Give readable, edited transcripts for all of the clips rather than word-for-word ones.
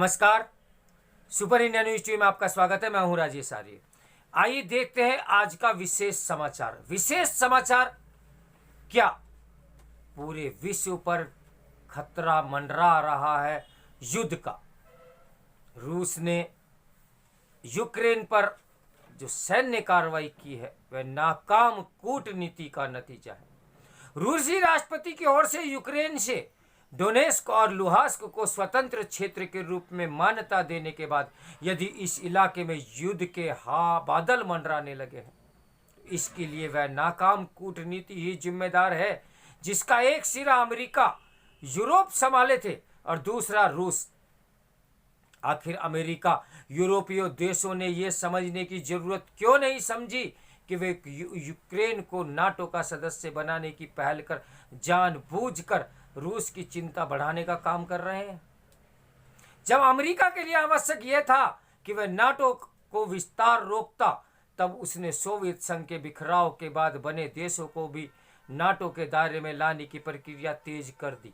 नमस्कार। Super India news TV में आपका स्वागत है। मैं हूं राजेश आर्य। आइए देखते हैं आज का विशेष समाचार। विशेष समाचार क्या? पूरे विश्व पर खतरा मंडरा रहा है युद्ध का। रूस ने यूक्रेन पर जो सैन्य कार्रवाई की है वह नाकाम कूटनीति का नतीजा है। रूसी राष्ट्रपति की ओर से यूक्रेन से डोनेस्क और लुहांस्क को स्वतंत्र क्षेत्र के रूप में मान्यता देने के बाद यदि इस इलाके में युद्ध के बादल मंडराने लगे हैं, इसके लिए वह नाकाम कूटनीति ही जिम्मेदार है, जिसका एक सिरा अमेरिका यूरोप संभाले थे और दूसरा रूस। आखिर अमेरिका यूरोपीय देशों ने यह समझने की जरूरत क्यों नहीं समझी कि वे यूक्रेन को नाटो का सदस्य बनाने की पहल कर जानबूझकर रूस की चिंता बढ़ाने का काम कर रहे हैं। जब अमेरिका के लिए आवश्यक यह था कि वह नाटो को विस्तार रोकता, तब उसने सोवियत संघ के बिखराव के बाद बने देशों को भी नाटो के दायरे में लाने की प्रक्रिया तेज कर दी।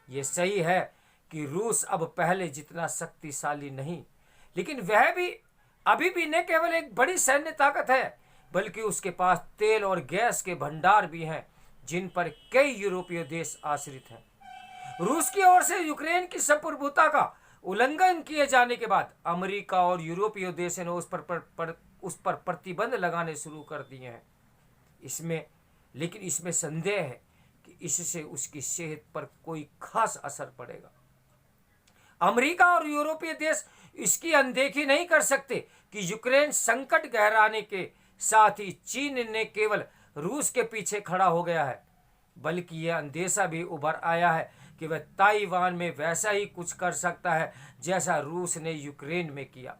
ये सही है कि रूस अब पहले जितना शक्तिशाली नहीं, लेकिन वह भी अभी भी न केवल एक बड़ी सैन्य ताकत है, बल्कि उसके पास तेल और गैस के भंडार भी हैं, जिन पर कई यूरोपीय देश आश्रित हैं। रूस की ओर से यूक्रेन की संप्रभुता का उल्लंघन किए जाने के बाद अमेरिका और यूरोपीय देशों ने उस पर प्रतिबंध लगाने शुरू कर दिए हैं। लेकिन इसमें संदेह है कि इससे उसकी सेहत पर कोई खास असर पड़ेगा। अमेरिका और यूरोपीय देश इसकी अनदेखी नहीं कर सकते कि यूक्रेन संकट गहराने के साथ ही चीन ने केवल रूस के पीछे खड़ा हो गया है, बल्कि यह अंदेशा भी उभर आया है कि वह ताइवान में वैसा ही कुछ कर सकता है जैसा रूस ने यूक्रेन में किया।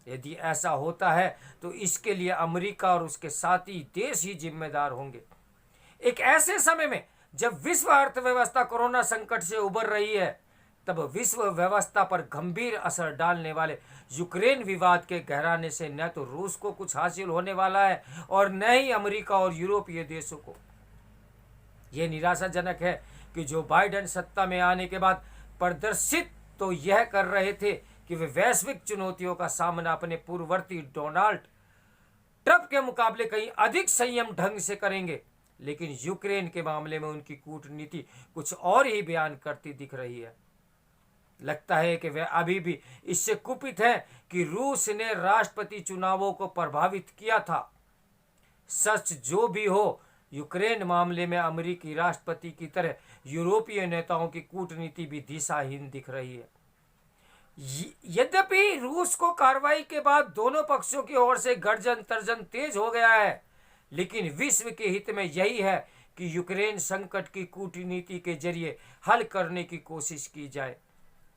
यदि ऐसा होता है तो इसके लिए अमेरिका और उसके साथी देश ही जिम्मेदार होंगे। एक ऐसे समय में जब विश्व अर्थव्यवस्था कोरोना संकट से उबर रही है, तब विश्व व्यवस्था पर गंभीर असर डालने वाले यूक्रेन विवाद के गहराने से न तो रूस को कुछ हासिल होने वाला है और न ही अमेरिका और यूरोपीय देशों को। यह निराशाजनक है कि जो बाइडेन सत्ता में आने के बाद प्रदर्शित तो यह कर रहे थे कि वे वैश्विक चुनौतियों का सामना अपने पूर्ववर्ती डोनाल्ड ट्रंप के मुकाबले कहीं अधिक संयम ढंग से करेंगे, लेकिन यूक्रेन के मामले में उनकी कूटनीति कुछ और ही बयान करती दिख रही है। लगता है कि वे अभी भी इससे कुपित हैं कि रूस ने राष्ट्रपति चुनावों को प्रभावित किया था। सच जो भी हो, यूक्रेन मामले में अमेरिकी राष्ट्रपति की तरह यूरोपीय नेताओं की कूटनीति भी दिशाहीन दिख रही है। यद्यपि रूस को कार्रवाई के बाद दोनों पक्षों की ओर से गर्जन तर्जन तेज हो गया है, लेकिन विश्व के हित में यही है कि यूक्रेन संकट की कूटनीति के जरिए हल करने की कोशिश की जाए।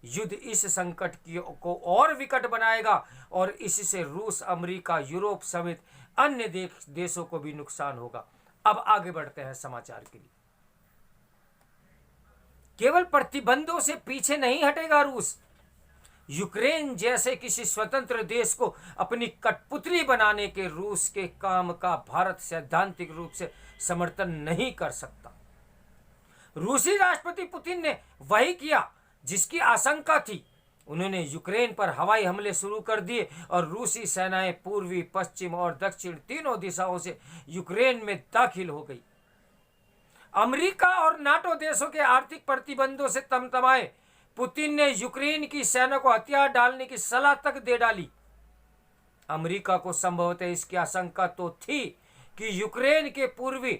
युद्ध इस संकट को और विकट बनाएगा और इससे रूस, अमेरिका, यूरोप समेत अन्य देशों को भी नुकसान होगा। अब आगे बढ़ते हैं समाचार के लिए। केवल प्रतिबंधों से पीछे नहीं हटेगा रूस। यूक्रेन जैसे किसी स्वतंत्र देश को अपनी कठपुतली बनाने के रूस के काम का भारत सैद्धांतिक रूप से समर्थन नहीं कर सकता। रूसी राष्ट्रपति पुतिन ने वही किया जिसकी आशंका थी। उन्होंने यूक्रेन पर हवाई हमले शुरू कर दिए और रूसी सेनाएं पूर्वी, पश्चिम और दक्षिण तीनों दिशाओं से यूक्रेन में दाखिल हो गई। अमेरिका और नाटो देशों के आर्थिक प्रतिबंधों से तमतमाए पुतिन ने यूक्रेन की सेना को हथियार डालने की सलाह तक दे डाली। अमेरिका को संभवतः इसकी आशंका तो थी कि यूक्रेन के पूर्वी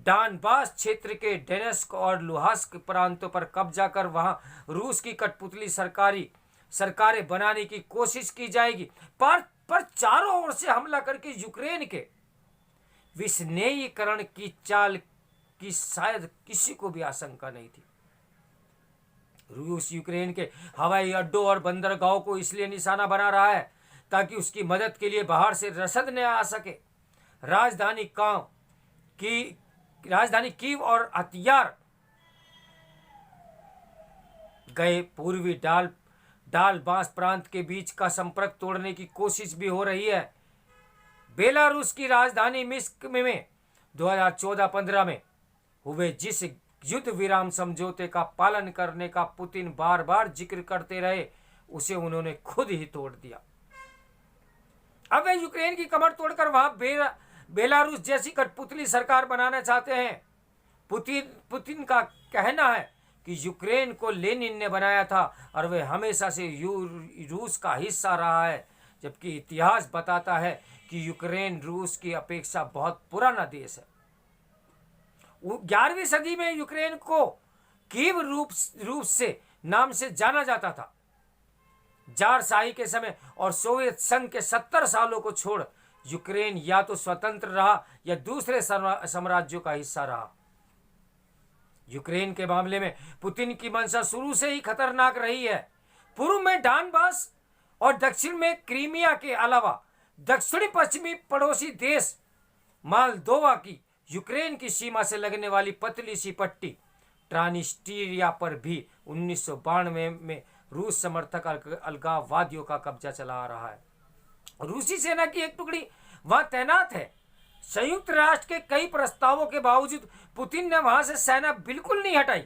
डॉनबास क्षेत्र के डोनेस्क और लुहांस्क प्रांतों पर कब्जा कर वहां रूस की कठपुतली सरकारें बनाने की कोशिश की जाएगी, पर चारों ओर से हमला करके यूक्रेन के विस्नेयीकरण की चाल की शायद किसी को भी आशंका नहीं थी। रूस यूक्रेन के हवाई अड्डों और बंदरगाहों को इसलिए निशाना बना रहा है ताकि उसकी मदद के लिए बाहर से रसद न आ सके। राजधानी कीव और हथियार गए पूर्वी डालबास प्रांत के बीच का संपर्क तोड़ने की कोशिश भी हो रही है। बेलारूस की राजधानी मिन्स्क में 2014-15 में हुए जिस युद्ध विराम समझौते का पालन करने का पुतिन बार बार जिक्र करते रहे, उसे उन्होंने खुद ही तोड़ दिया। अब वे यूक्रेन की कमर तोड़कर वहां बेलारूस जैसी कठपुतली सरकार बनाना चाहते हैं। पुतिन का कहना है कि यूक्रेन को लेनिन ने बनाया था और वे हमेशा से रूस का हिस्सा रहा है, जबकि इतिहास बताता है कि यूक्रेन रूस की अपेक्षा बहुत पुराना देश है। 11वीं सदी में यूक्रेन को कीव रूस से नाम से जाना जाता था। जार शाही के समय और सोवियत संघ के 70 सालों को छोड़ यूक्रेन या तो स्वतंत्र रहा या दूसरे साम्राज्यों का हिस्सा रहा। यूक्रेन के मामले में पुतिन की मंशा शुरू से ही खतरनाक रही है। पूर्व में डॉनबास और दक्षिण में क्रीमिया के अलावा दक्षिणी पश्चिमी पड़ोसी देश मोल्दोवा की यूक्रेन की सीमा से लगने वाली पतली सी पट्टी ट्रांनिस्ट्रिया पर भी 1992 में रूस समर्थक अलगाववादियों का कब्जा चला आ रहा है। रूसी सेना की एक टुकड़ी वहां तैनात है। संयुक्त राष्ट्र के कई प्रस्तावों के बावजूद पुतिन ने वहां से सेना बिल्कुल नहीं हटाई।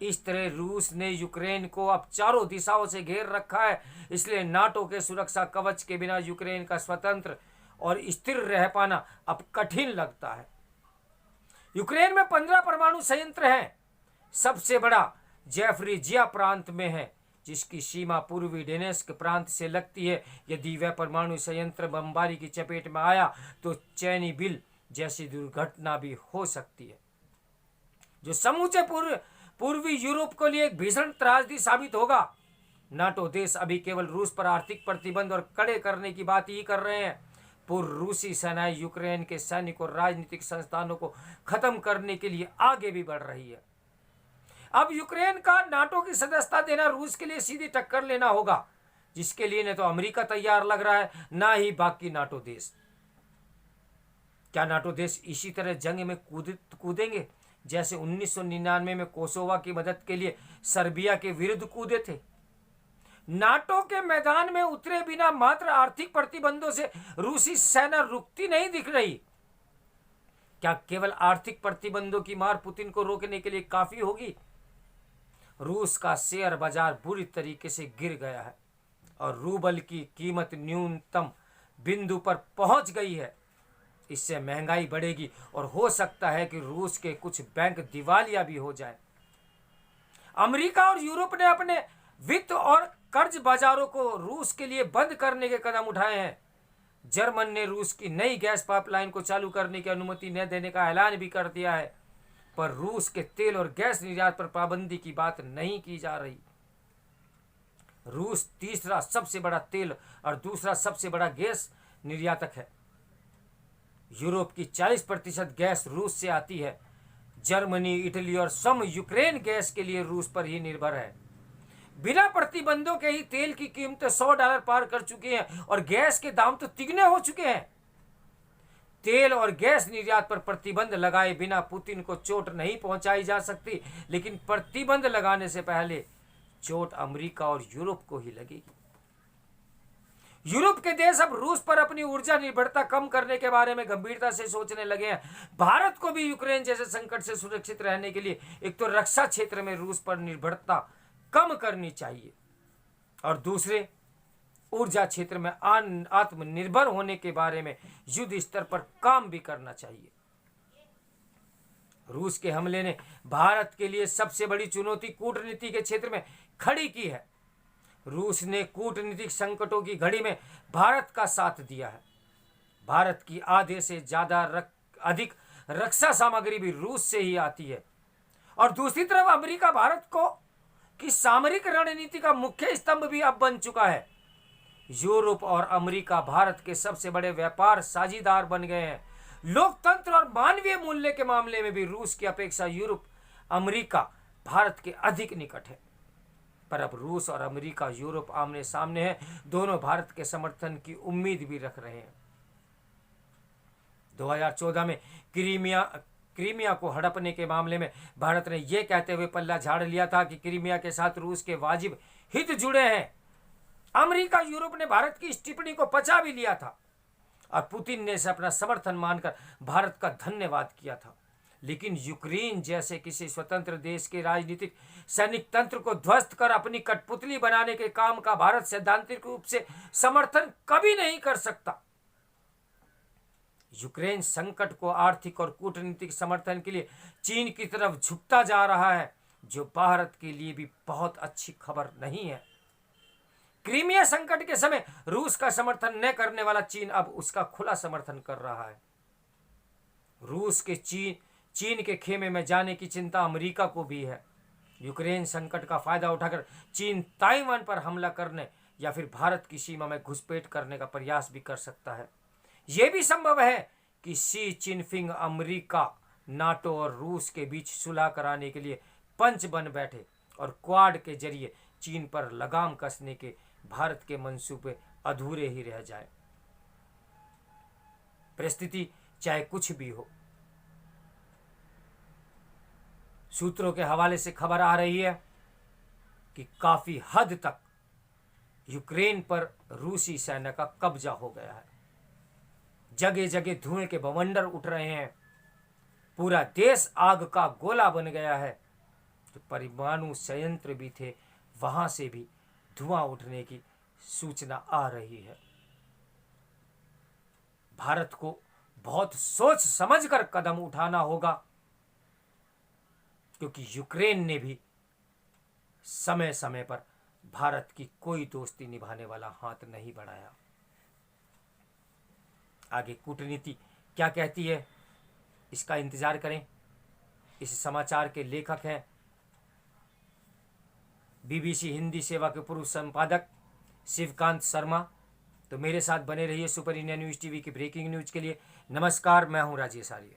इस तरह रूस ने यूक्रेन को अब चारों दिशाओं से घेर रखा है। इसलिए नाटो के सुरक्षा कवच के बिना यूक्रेन का स्वतंत्र और स्थिर रह पाना अब कठिन लगता है। यूक्रेन में 15 परमाणु संयंत्र हैं। सबसे बड़ा ज़ैपोरिज़िया प्रांत में है, जिसकी सीमा पूर्वी डोनेत्स्क प्रांत से लगती है। यदि वह परमाणु संयंत्र बमबारी की चपेट में आया तो चेर्नोबिल जैसी दुर्घटना भी हो सकती है, जो समूचे पूर्वी यूरोप के लिए एक भीषण त्रासदी साबित होगा। नाटो देश अभी केवल रूस पर आर्थिक प्रतिबंध और कड़े करने की बात ही कर रहे हैं। पूर्व रूसी सेनाएं यूक्रेन के सैनिक और राजनीतिक संस्थानों को खत्म करने के लिए आगे भी बढ़ रही है। अब यूक्रेन का नाटो की सदस्यता देना रूस के लिए सीधी टक्कर लेना होगा, जिसके लिए न तो अमेरिका तैयार लग रहा है, ना ही बाकी नाटो देश। क्या नाटो देश इसी तरह जंग में कूदेंगे जैसे 1999 में कोसोवा की मदद के लिए सर्बिया के विरुद्ध कूदे थे? नाटो के मैदान में उतरे बिना मात्र आर्थिक प्रतिबंधों से रूसी सेना रुकती नहीं दिख रही। क्या केवल आर्थिक प्रतिबंधों की मार पुतिन को रोकने के लिए काफी होगी? रूस का शेयर बाजार बुरी तरीके से गिर गया है और रूबल की कीमत न्यूनतम बिंदु पर पहुंच गई है। इससे महंगाई बढ़ेगी और हो सकता है कि रूस के कुछ बैंक दिवालिया भी हो जाए। अमेरिका और यूरोप ने अपने वित्त और कर्ज बाजारों को रूस के लिए बंद करने के कदम उठाए हैं। जर्मन ने रूस की नई गैस पाइपलाइन को चालू करने की अनुमति न देने का ऐलान भी कर दिया है, पर रूस के तेल और गैस निर्यात पर पाबंदी की बात नहीं की जा रही। रूस तीसरा सबसे बड़ा तेल और दूसरा सबसे बड़ा गैस निर्यातक है। यूरोप की 40% गैस रूस से आती है। जर्मनी, इटली और सम यूक्रेन गैस के लिए रूस पर ही निर्भर है। बिना प्रतिबंधों के ही तेल की कीमतें $100 पार कर चुकी हैं और गैस के दाम तो तिगने हो चुके हैं। तेल और गैस निर्यात पर प्रतिबंध लगाए बिना पुतिन को चोट नहीं पहुंचाई जा सकती, लेकिन प्रतिबंध लगाने से पहले चोट अमेरिका और यूरोप को ही लगेगी। यूरोप के देश अब रूस पर अपनी ऊर्जा निर्भरता कम करने के बारे में गंभीरता से सोचने लगे हैं। भारत को भी यूक्रेन जैसे संकट से सुरक्षित रहने के लिए एक तो रक्षा क्षेत्र में रूस पर निर्भरता कम करनी चाहिए और दूसरे ऊर्जा क्षेत्र में आत्मनिर्भर होने के बारे में युद्ध स्तर पर काम भी करना चाहिए। रूस के हमले ने भारत के लिए सबसे बड़ी चुनौती कूटनीति के क्षेत्र में खड़ी की है। रूस ने कूटनीतिक संकटों की घड़ी में भारत का साथ दिया है। भारत की आधे से ज्यादा अधिक रक्षा सामग्री भी रूस से ही आती है और दूसरी तरफ अमेरिका भारत को की सामरिक रणनीति का मुख्य स्तंभ भी अब बन चुका है। यूरोप और अमेरिका भारत के सबसे बड़े व्यापार साझीदार बन गए हैं। लोकतंत्र और मानवीय मूल्य के मामले में भी रूस की अपेक्षा यूरोप अमेरिका भारत के अधिक निकट है। पर अब रूस और अमेरिका यूरोप आमने सामने हैं। दोनों भारत के समर्थन की उम्मीद भी रख रहे हैं। 2014 में क्रीमिया को हड़पने के मामले में भारत ने यह कहते हुए पल्ला झाड़ लिया था कि क्रीमिया के साथ रूस के वाजिब हित जुड़े हैं। अमेरिका यूरोप ने भारत की इस टिप्पणी को पचा भी लिया था और पुतिन ने इसे अपना समर्थन मानकर भारत का धन्यवाद किया था। लेकिन यूक्रेन जैसे किसी स्वतंत्र देश के राजनीतिक सैनिक तंत्र को ध्वस्त कर अपनी कठपुतली बनाने के काम का भारत सैद्धांतिक रूप से समर्थन कभी नहीं कर सकता। यूक्रेन संकट को आर्थिक और कूटनीतिक समर्थन के लिए चीन की तरफ झुकता जा रहा है, जो भारत के लिए भी बहुत अच्छी खबर नहीं है। क्रीमिया संकट के समय रूस का समर्थन न करने वाला चीन अब उसका खुला समर्थन कर रहा है। रूस के चीन के खेमे में जाने की चिंता अमेरिका को भी है। यूक्रेन संकट का फायदा उठाकर चीन ताइवान पर हमला करने या फिर भारत की सीमा में घुसपैठ करने का प्रयास भी कर सकता है। यह भी संभव है कि शी चिनफिंग अमेरिका, नाटो और रूस के बीच सुलह कराने के लिए पंच बन बैठे और क्वाड के जरिए चीन पर लगाम कसने के भारत के मंसूबे अधूरे ही रह जाए। परिस्थिति चाहे कुछ भी हो, सूत्रों के हवाले से खबर आ रही है कि काफी हद तक यूक्रेन पर रूसी सेना का कब्जा हो गया है। जगह जगह धुएं के बवंडर उठ रहे हैं, पूरा देश आग का गोला बन गया है। तो परमाणु संयंत्र भी थे, वहां से भी धुआं उठने की सूचना आ रही है। भारत को बहुत सोच समझकर कदम उठाना होगा, क्योंकि यूक्रेन ने भी समय समय पर भारत की कोई दोस्ती निभाने वाला हाथ नहीं बढ़ाया। आगे कूटनीति क्या कहती है, इसका इंतजार करें। इस समाचार के लेखक हैं बीबीसी हिंदी सेवा के पूर्व संपादक शिवकांत शर्मा। तो मेरे साथ बने रहिए सुपर इंडिया न्यूज़ टीवी की ब्रेकिंग न्यूज के लिए। नमस्कार, मैं हूं राजेश आर्य।